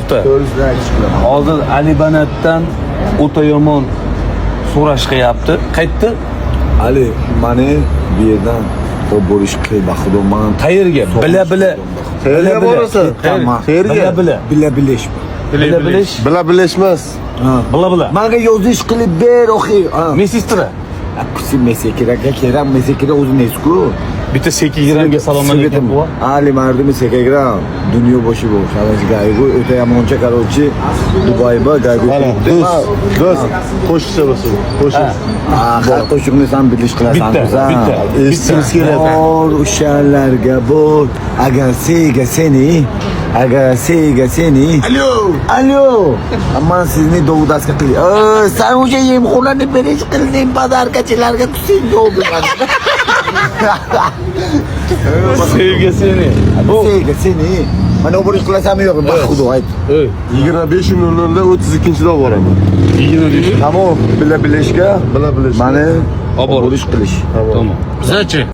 to'xta. To'g'risini aytish qilaman. Hozir Ali Banatdan o'ta yomon so'rash qilyapti. Qaytdi? Ali, mani bu yerdan o bo'lish qilba xudo men. Qayerga? Bila. Qayerga borasan? Bila. Bilish. Bila bilishmas. Bila. Menga yozish qilib ber, oxi. Mesistra. Kusi mesekiraga kerak, mesekira o'zi nesku. Bitta Sekigramga salom alaykum. Ali mardumi Sekigram, dunyo boshi bu. Shalash gaygu o'ta yamoncha qarovchi Dubayba gaygu. Mana, do'st, qo'shiqcha bo'lsin. Qo'shiq. Har qo'shiqni sen bilish qilasan. Bitta. Eshitimiz kerak. Bor o'shalarga bor, agar seni. Alo. Ammo sizni dovdasga qilay. Sen o'sha yemxonani berish qilding, badarkachilarga tusing bo'ldi. Sevgi seni. Sevgi seni. Mana bu ish qilasanmi yo'qmi? Bak xudo ayt. 25:00da 32-da boraman. 25. Tamam, bila bilishga, Bila bilish. mani Obor. ish qilish. Tamam. Bizachi.